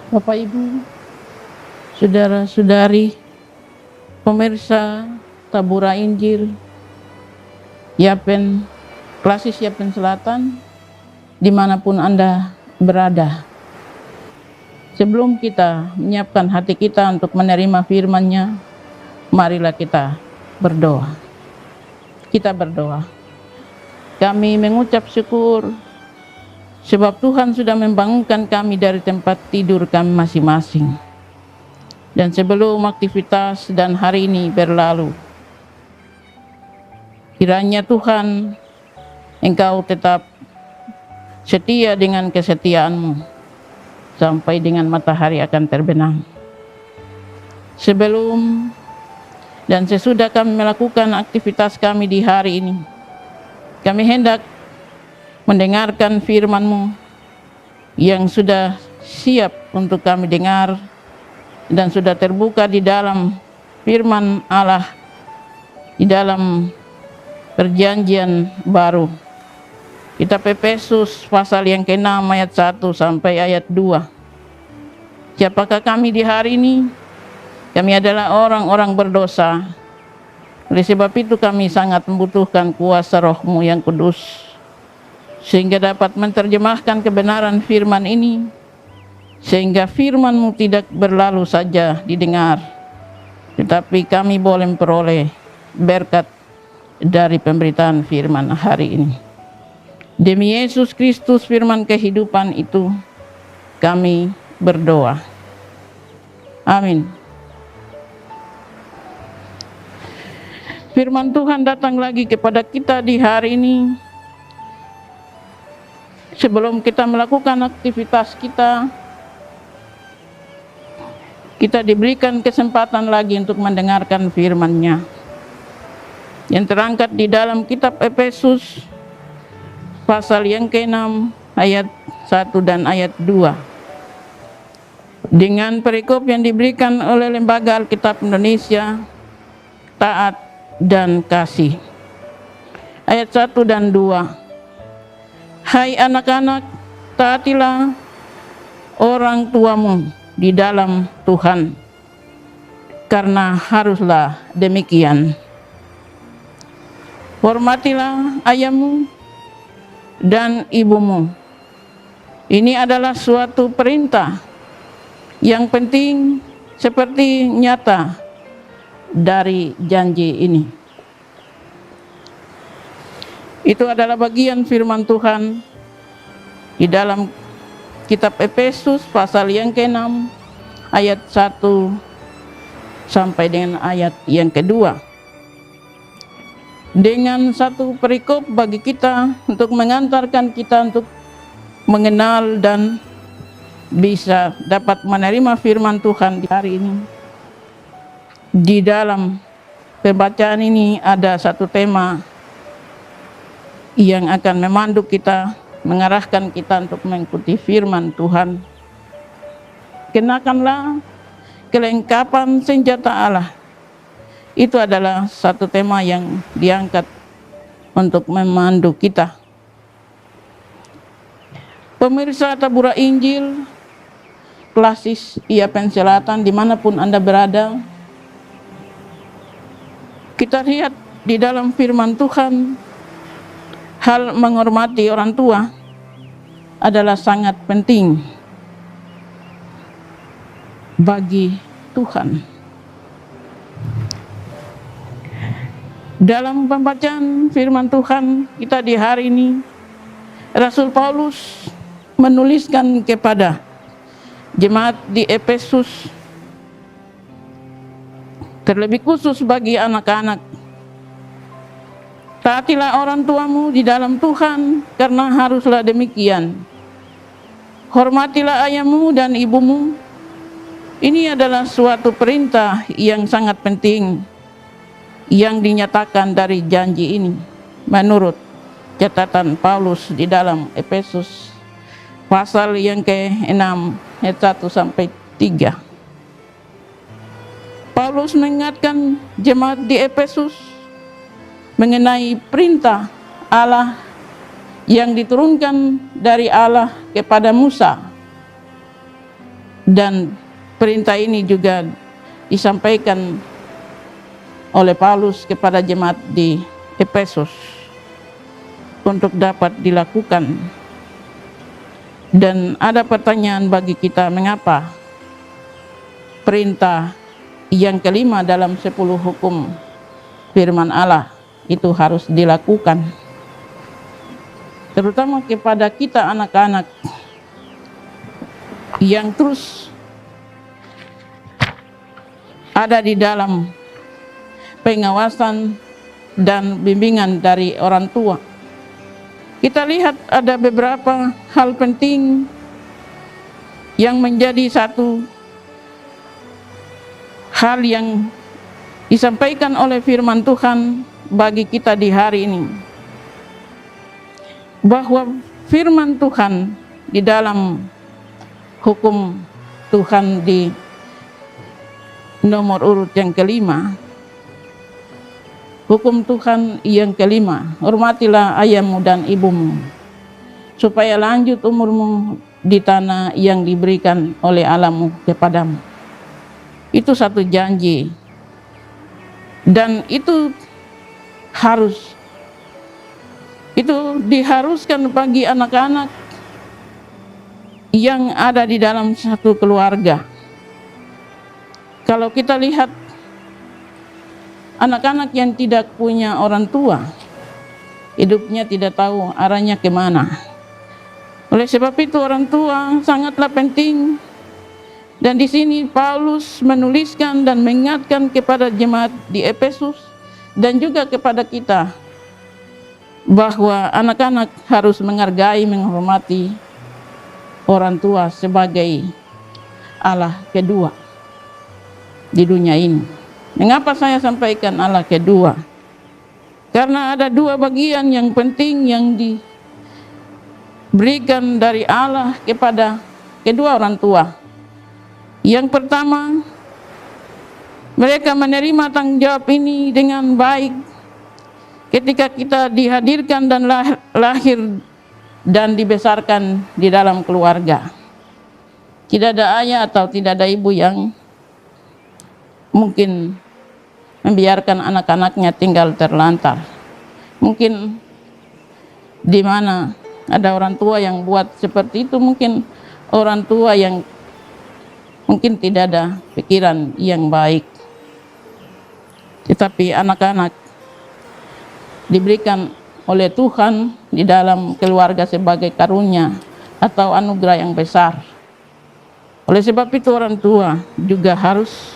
Bapak Ibu, saudara-saudari, pemirsa Tabura Injil, Yapen, Klasis Yapen Selatan, dimanapun Anda berada. Sebelum kita menyiapkan hati kita untuk menerima firman-Nya, marilah kita berdoa. Kita berdoa. Kami mengucap syukur sebab Tuhan sudah membangunkan kami dari tempat tidur kami masing-masing. Dan sebelum aktivitas dan hari ini berlalu, kiranya Tuhan, Engkau tetap setia dengan kesetiaan-Mu sampai dengan matahari akan terbenam. Sebelum dan sesudah kami melakukan aktivitas kami di hari ini, kami hendak mendengarkan firman-Mu yang sudah siap untuk kami dengar dan sudah terbuka di dalam firman Allah di dalam perjanjian baru. Kitab Efesus pasal yang ke-6 ayat 1 sampai ayat 2. Siapakah kami di hari ini? Kami adalah orang-orang berdosa. Oleh sebab itu kami sangat membutuhkan kuasa Roh-Mu yang kudus, sehingga dapat menerjemahkan kebenaran firman ini, sehingga firman-Mu tidak berlalu saja didengar, tetapi kami boleh memperoleh berkat dari pemberitaan firman hari ini. Demi Yesus Kristus firman kehidupan itu, kami berdoa. Amin. Firman Tuhan datang lagi kepada kita di hari ini. Sebelum kita melakukan aktivitas kita diberikan kesempatan lagi untuk mendengarkan firman-Nya yang terangkat di dalam kitab Efesus pasal yang ke-6 ayat 1 dan ayat 2 dengan perikop yang diberikan oleh Lembaga Alkitab Indonesia, Taat dan Kasih. Ayat 1 dan 2. Hai anak-anak, taatilah orang tuamu di dalam Tuhan, karena haruslah demikian. Hormatilah ayahmu dan ibumu. Ini adalah suatu perintah yang penting seperti nyata dari janji ini. Itu adalah bagian firman Tuhan di dalam kitab Efesus pasal yang ke-6 ayat 1 sampai dengan ayat yang kedua. Dengan satu perikop bagi kita untuk mengantarkan kita untuk mengenal dan bisa dapat menerima firman Tuhan di hari ini. Di dalam pembacaan ini ada satu tema yang akan memandu kita, mengarahkan kita untuk mengikuti firman Tuhan. Kenakanlah kelengkapan senjata Allah. Itu adalah satu tema yang diangkat untuk memandu kita. Pemirsa Tabura Injil, Klasis Yapen Selatan, dimanapun Anda berada, kita lihat di dalam firman Tuhan, hal menghormati orang tua adalah sangat penting bagi Tuhan. Dalam pembacaan firman Tuhan kita di hari ini, Rasul Paulus menuliskan kepada jemaat di Efesus, terlebih khusus bagi anak-anak, taatilah orang tuamu di dalam Tuhan, karena haruslah demikian. Hormatilah ayahmu dan ibumu. Ini adalah suatu perintah yang sangat penting yang dinyatakan dari janji ini menurut catatan Paulus di dalam Efesus pasal yang ke-6 ayat 1 sampai 3. Paulus mengingatkan jemaat di Efesus mengenai perintah Allah yang diturunkan dari Allah kepada Musa Dan perintah ini juga disampaikan oleh Paulus kepada jemaat di Efesus untuk dapat dilakukan. Dan ada pertanyaan bagi kita, mengapa perintah yang kelima dalam 10 hukum firman Allah itu harus dilakukan, terutama kepada kita anak-anak yang terus ada di dalam pengawasan dan bimbingan dari orang tua. Kita lihat ada beberapa hal penting yang menjadi satu hal yang disampaikan oleh firman Tuhan bagi kita di hari ini, bahwa firman Tuhan di dalam hukum Tuhan di nomor urut yang kelima, hukum Tuhan yang kelima, hormatilah ayahmu dan ibumu, supaya lanjut umurmu di tanah yang diberikan oleh Allahmu kepadamu. Itu satu janji, dan itu diharuskan bagi anak-anak yang ada di dalam satu keluarga. Kalau kita lihat anak-anak yang tidak punya orang tua, hidupnya tidak tahu arahnya kemana. Oleh sebab itu orang tua sangatlah penting. Dan di sini Paulus menuliskan dan mengingatkan kepada jemaat di Efesus dan juga kepada kita bahwa anak-anak harus menghargai, menghormati orang tua sebagai Allah kedua di dunia ini. Mengapa saya sampaikan Allah kedua? Karena ada dua bagian yang penting yang diberikan dari Allah kepada kedua orang tua. Yang pertama, mereka menerima tanggung jawab ini dengan baik ketika kita dihadirkan dan lahir dan dibesarkan di dalam keluarga. Tidak ada ayah atau tidak ada ibu yang mungkin membiarkan anak-anaknya tinggal terlantar. Mungkin di mana ada orang tua yang buat seperti itu, mungkin orang tua yang mungkin tidak ada pikiran yang baik. Tetapi anak-anak diberikan oleh Tuhan di dalam keluarga sebagai karunia atau anugerah yang besar. Oleh sebab itu orang tua juga harus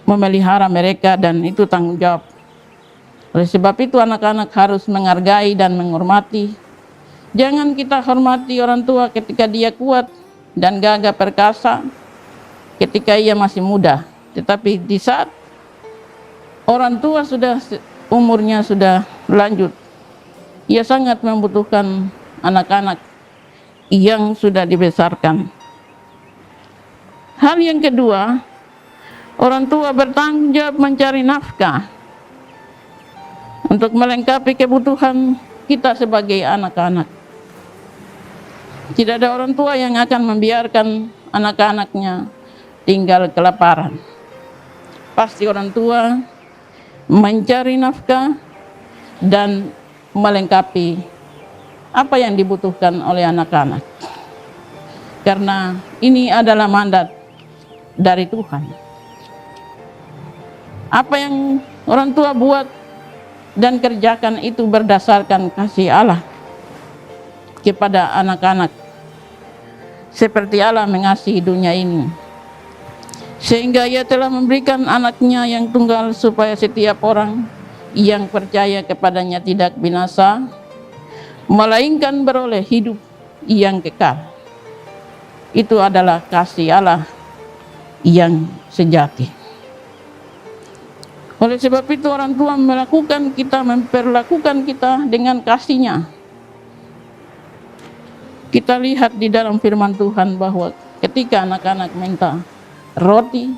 memelihara mereka, dan itu tanggung jawab. Oleh sebab itu anak-anak harus menghargai dan menghormati. Jangan kita hormati orang tua ketika dia kuat dan gagah perkasa ketika ia masih muda, tetapi di saat orang tua sudah umurnya sudah lanjut, ia sangat membutuhkan anak-anak yang sudah dibesarkan. Hal yang kedua, orang tua bertanggung jawab mencari nafkah untuk melengkapi kebutuhan kita sebagai anak-anak. Tidak ada orang tua yang akan membiarkan anak-anaknya tinggal kelaparan. Pasti orang tua mencari nafkah dan melengkapi apa yang dibutuhkan oleh anak-anak. Karena ini adalah mandat dari Tuhan. Apa yang orang tua buat dan kerjakan itu berdasarkan kasih Allah kepada anak-anak, seperti Allah mengasihi dunia ini, sehingga ia telah memberikan anaknya yang tunggal supaya setiap orang yang percaya kepadanya tidak binasa, melainkan beroleh hidup yang kekal. Itu adalah kasih Allah yang sejati. Oleh sebab itu orang tua memperlakukan kita dengan kasih-Nya. Kita lihat di dalam firman Tuhan bahwa ketika anak-anak minta roti,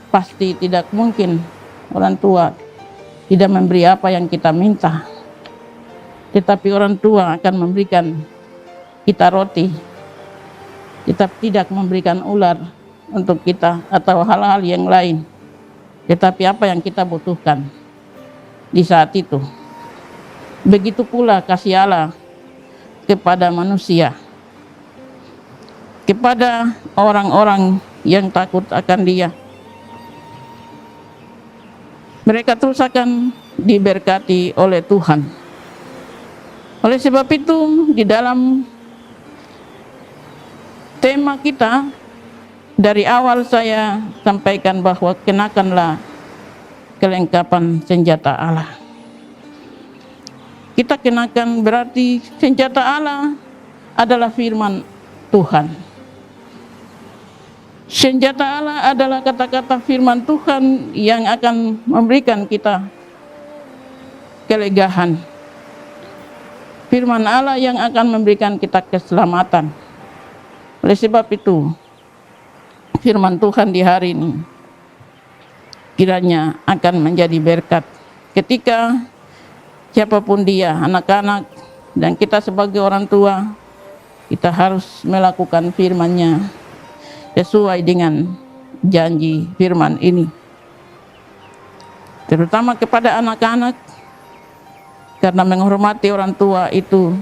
pasti tidak mungkin orang tua tidak memberi apa yang kita minta. Tetapi orang tua akan memberikan kita roti Kita tidak memberikan ular untuk kita atau hal-hal yang lain, tetapi apa yang kita butuhkan di saat itu. Begitu pula kasih Allah kepada manusia, kepada orang-orang yang takut akan Dia. Mereka terus akan diberkati oleh Tuhan. Oleh sebab itu, di dalam tema kita, dari awal saya sampaikan bahwa kenakanlah kelengkapan senjata Allah. Kita kenakan berarti senjata Allah adalah firman Tuhan. Senjata Allah adalah kata-kata firman Tuhan yang akan memberikan kita kelegaan. Firman Allah yang akan memberikan kita keselamatan. Oleh sebab itu, firman Tuhan di hari ini kiranya akan menjadi berkat ketika siapapun dia, anak-anak dan kita sebagai orang tua, kita harus melakukan firman-Nya sesuai dengan janji firman ini. Terutama kepada anak-anak, karena menghormati orang tua itu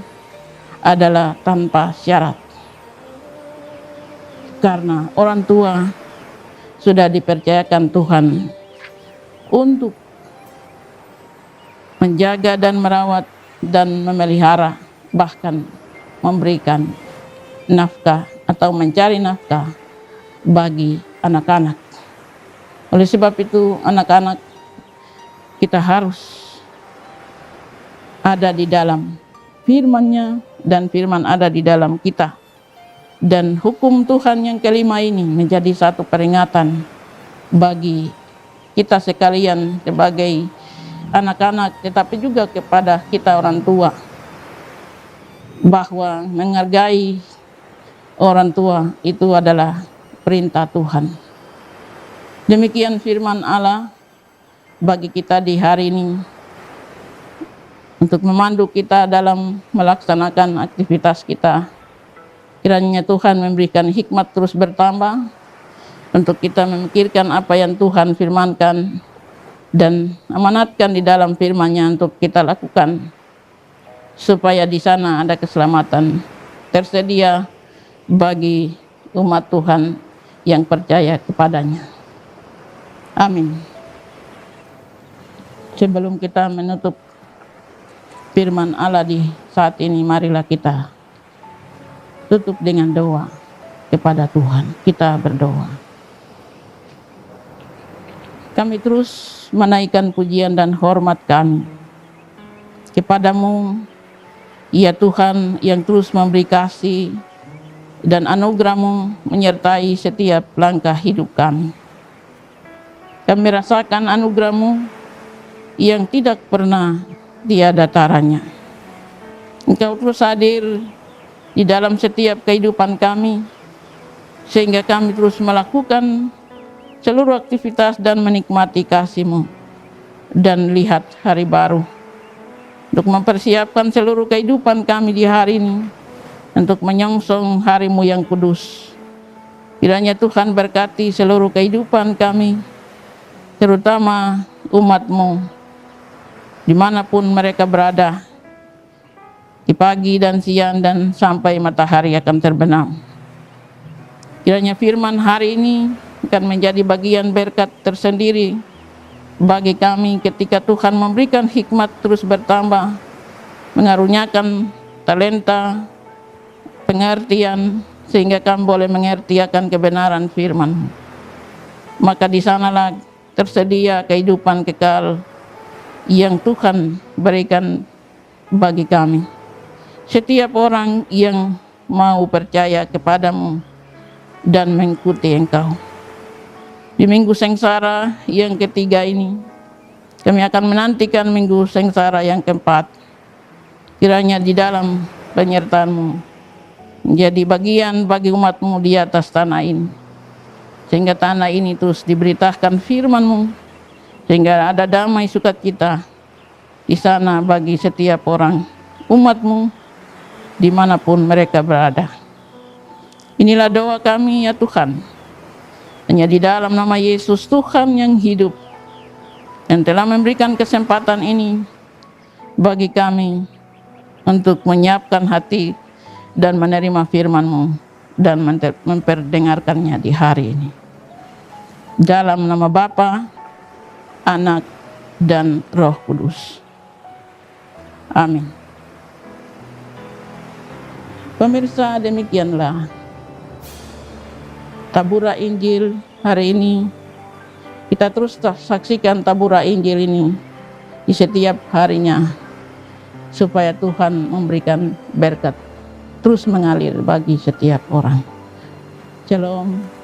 adalah tanpa syarat. Karena orang tua sudah dipercayakan Tuhan untuk menjaga dan merawat dan memelihara, bahkan memberikan nafkah atau mencari nafkah bagi anak-anak. Oleh sebab itu, anak-anak kita harus ada di dalam firman-Nya dan firman ada di dalam kita. Dan hukum Tuhan yang kelima ini menjadi satu peringatan bagi kita sekalian sebagai anak-anak, tetapi juga kepada kita orang tua, bahwa menghargai orang tua itu adalah perintah Tuhan. Demikian firman Allah bagi kita di hari ini untuk memandu kita dalam melaksanakan aktivitas kita. Kiranya Tuhan memberikan hikmat terus bertambah untuk kita memikirkan apa yang Tuhan firmankan dan amanatkan di dalam firman-Nya untuk kita lakukan, supaya di sana ada keselamatan tersedia bagi umat Tuhan yang percaya kepadanya. Amin. Sebelum kita menutup firman Allah di saat ini, marilah kita tutup dengan doa kepada Tuhan. Kita berdoa. Kami terus menaikkan pujian dan hormat kami kepadamu, ya Tuhan, yang terus memberi kasih dan anugerah-Mu menyertai setiap langkah hidup kami. Kami rasakan anugerah-Mu yang tidak pernah tiada taranya. Engkau terus hadir di dalam setiap kehidupan kami, sehingga kami terus melakukan seluruh aktivitas dan menikmati kasih-Mu dan lihat hari baru, untuk mempersiapkan seluruh kehidupan kami di hari ini untuk menyongsong hari-Mu yang kudus. Kiranya Tuhan berkati seluruh kehidupan kami, terutama umat-Mu, dimanapun mereka berada, di pagi dan siang dan sampai matahari akan terbenam. Kiranya firman hari ini akan menjadi bagian berkat tersendiri bagi kami ketika Tuhan memberikan hikmat terus bertambah, mengaruniakan talenta, pengertian, sehingga kami boleh mengerti akan kebenaran firman. Maka di sanalah tersedia kehidupan kekal yang Tuhan berikan bagi kami. Setiap orang yang mau percaya kepadamu dan mengikuti Engkau. Di minggu sengsara yang ketiga ini, kami akan menantikan minggu sengsara yang keempat. Kiranya di dalam penyertaan-Mu menjadi bagian bagi umat-Mu di atas tanah ini, sehingga tanah ini terus diberitakan firman-Mu, sehingga ada damai sukacita di sana bagi setiap orang umat-Mu dimanapun mereka berada. Inilah doa kami ya Tuhan. Hanya di dalam nama Yesus Tuhan yang hidup, yang telah memberikan kesempatan ini bagi kami untuk menyiapkan hati dan menerima firman-Mu dan memperdengarkannya di hari ini. Dalam nama Bapa, Anak, dan Roh Kudus. Amin. Pemirsa, demikianlah Tabura Injil hari ini. Kita terus saksikan Tabura Injil ini di setiap harinya, supaya Tuhan memberikan berkat terus mengalir bagi setiap orang. Shalom.